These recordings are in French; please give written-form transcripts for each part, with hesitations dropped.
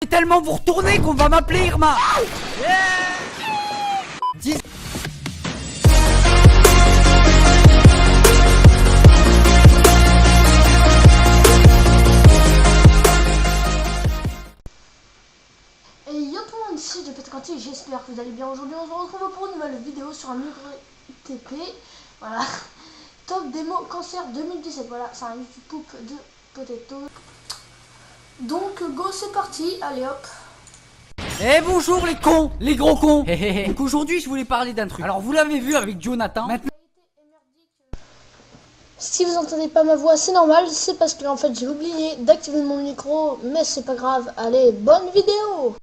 Tellement vous retournez qu'on va m'appeler Irma. 10. Et yo tout le monde, ici Peter Quanti, j'espère que vous allez bien. Aujourd'hui on se retrouve pour une nouvelle vidéo sur un livre TP. Voilà. Top démo cancer 2017. Voilà, c'est un YouTube poupe de Potato. Donc go, c'est parti, allez hop. Eh bonjour les cons, les gros cons. Donc aujourd'hui je voulais parler d'un truc. Alors vous l'avez vu avec Jonathan. Maintenant... Si vous entendez pas ma voix, c'est normal, c'est parce que en fait j'ai oublié d'activer mon micro, mais c'est pas grave. Allez, bonne vidéo.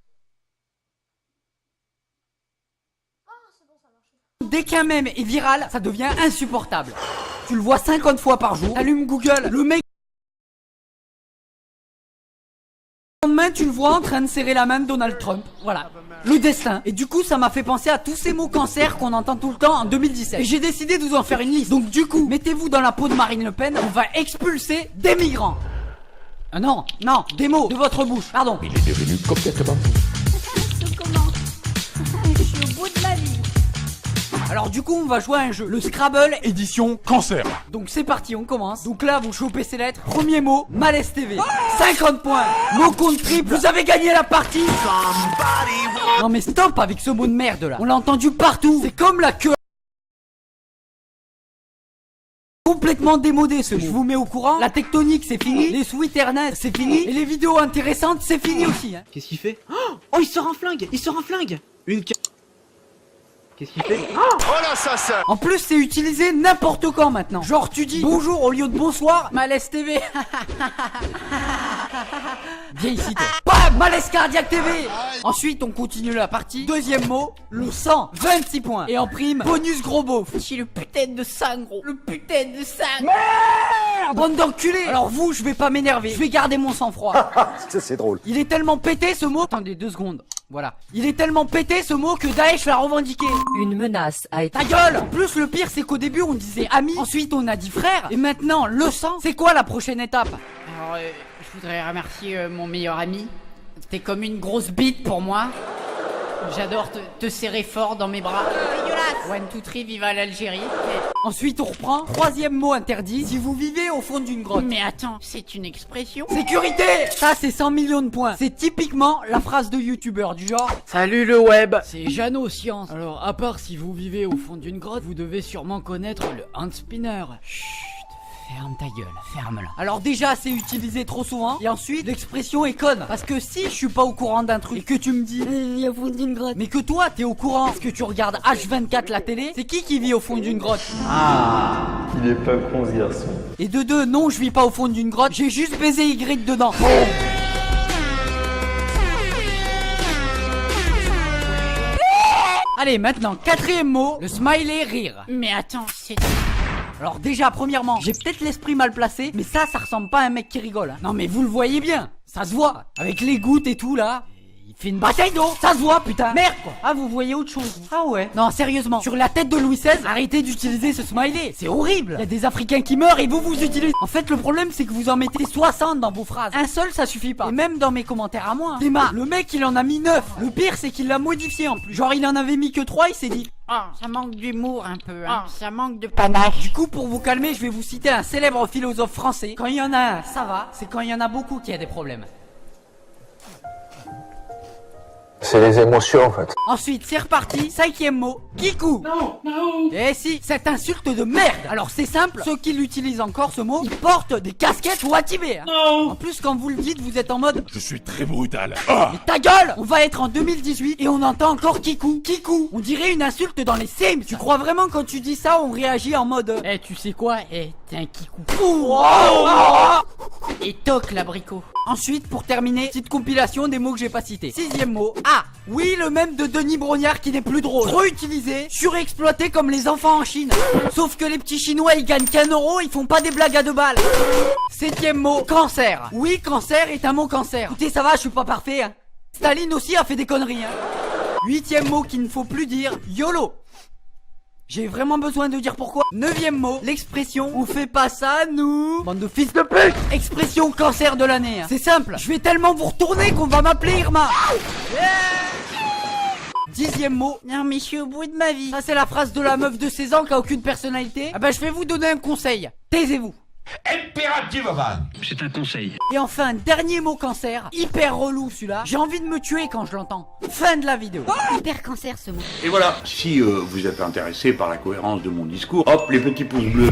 Dès qu'un mème est viral, ça devient insupportable. Tu le vois 50 fois par jour. T'allumes Google, le mec... Le lendemain, tu le vois en train de serrer la main de Donald Trump. Voilà. Le destin. Et du coup, ça m'a fait penser à tous ces mots cancer qu'on entend tout le temps en 2017. Et j'ai décidé de vous en faire une liste. Donc du coup, mettez-vous dans la peau de Marine Le Pen. On va expulser des migrants. Non, des mots de votre bouche. Pardon. Il est devenu complètement fou. Comment? Je suis au bout de ma vie. Alors du coup on va jouer à un jeu, le Scrabble Édition cancer. Donc c'est parti, on commence. Donc là vous chopez ces lettres. Premier mot, Malaise TV. 50 points. Mot compte triple, vous avez gagné la partie. Non mais stop avec ce mot de merde là. On l'a entendu partout. C'est comme la queue. Complètement démodé ce mot. Je vous mets au courant. La tectonique c'est fini. Les sweeternesses c'est fini. Et les vidéos intéressantes c'est fini aussi hein. Qu'est-ce qu'il fait? Oh, il sort un flingue! Il sort un flingue! Qu'est-ce qu'il fait? En plus c'est utilisé n'importe quand maintenant. Genre tu dis bonjour au lieu de bonsoir. Malaise TV. Viens ici toi. Bam, Malaise Cardiaque TV. Ensuite on continue la partie. Deuxième mot, le sang. 26 points. Et en prime, bonus gros beauf. J'ai le putain de sang gros. Le putain de sang. Merde. Bande d'enculés. Alors vous, je vais pas m'énerver. Je vais garder mon sang-froid. C'est drôle. Il est tellement pété ce mot. Attendez 2 secondes. Voilà. Il est tellement pété ce mot que Daesh l'a revendiqué. Une menace a été... Ta gueule. En plus le pire c'est qu'au début on disait amis, ensuite on a dit frère, et maintenant le sang. C'est quoi la prochaine étape? Alors je voudrais remercier mon meilleur ami. T'es comme une grosse bite pour moi. J'adore te serrer fort dans mes bras. One, two, three, viva l'Algérie. Ensuite on reprend. Troisième mot interdit. Si vous vivez au fond d'une grotte. Mais attends, c'est une expression. Sécurité. Ça c'est 100 millions de points. C'est typiquement la phrase de youtubeur du genre Salut le web! c'est Jeannot Science. Alors à part si vous vivez au fond d'une grotte, vous devez sûrement connaître le hand spinner. Chut, ferme ta gueule, ferme-la. Alors déjà c'est utilisé trop souvent. Et ensuite l'expression est conne. Parce que si je suis pas au courant d'un truc et que tu me dis il y a au fond d'une grotte, mais que toi t'es au courant parce que tu regardes H24 la télé, c'est qui vit au fond d'une grotte? Il est pas con ce garçon. Et de deux, non je vis pas au fond d'une grotte, j'ai juste baisé Y dedans. Allez maintenant, quatrième mot, le smiley rire. Mais attends, c'est... Alors déjà premièrement, j'ai peut-être l'esprit mal placé, mais ça ressemble pas à un mec qui rigole hein. Non mais vous le voyez bien, ça se voit. Avec les gouttes et tout là, il fait une bataille d'eau. Ça se voit putain. Merde quoi. Ah vous voyez autre chose. Ah ouais. Non sérieusement, sur la tête de Louis XVI, arrêtez d'utiliser ce smiley. C'est horrible. Il y a des Africains qui meurent et vous utilisez. En fait le problème c'est que vous en mettez 60 dans vos phrases. Un seul ça suffit pas. Et même dans mes commentaires à moi. Déma, le mec il en a mis 9. Le pire c'est qu'il l'a modifié en plus. Genre il en avait mis que 3, il s'est dit ça manque d'humour un peu hein. Ça manque de panache. Du coup pour vous calmer je vais vous citer un célèbre philosophe français. Quand il y en a un ça va, c'est quand il y en a beaucoup qu'il y a des problèmes. C'est les émotions en fait. Ensuite, c'est reparti. Cinquième mot, kikou. Non. Eh si, cette insulte de merde. Alors c'est simple, ceux qui l'utilisent encore ce mot, ils portent des casquettes Watibé. Hein. Non. En plus, quand vous le dites, vous êtes en mode Je suis très brutal. mais ta gueule. On va être en 2018 et on entend encore kikou. Kikou. On dirait une insulte dans les Sims. Tu crois vraiment quand tu dis ça, on réagit en mode tu sais quoi? T'es un kikou. Et toc l'abricot. Ensuite, pour terminer, petite compilation des mots que j'ai pas cités. Sixième mot, oui, le même de Denis Brognard qui n'est plus drôle. Trop utilisé, surexploité comme les enfants en Chine. Sauf que les petits Chinois ils gagnent qu'un euro, ils font pas des blagues à 2 balles. Septième mot, cancer. Oui, cancer est un mot cancer. Écoutez, ça va, je suis pas parfait hein. Staline aussi a fait des conneries hein. Huitième mot qu'il ne faut plus dire, YOLO. J'ai vraiment besoin de dire pourquoi. 9e mot, l'expression on fait pas ça nous. Bande de fils de pute. Expression cancer de l'année. C'est simple, je vais tellement vous retourner qu'on va m'appeler Irma. 10e mot, non mais je suis au bout de ma vie. Ça c'est la phrase de la meuf de 16 ans qui a aucune personnalité. Ah bah je vais vous donner un conseil, taisez-vous. Impérativement. C'est un conseil. Et enfin, dernier mot cancer, hyper relou celui-là. J'ai envie de me tuer quand je l'entends. Fin de la vidéo. Hyper cancer ce mot. Et voilà, si vous êtes intéressé par la cohérence de mon discours, hop, les petits pouces bleus.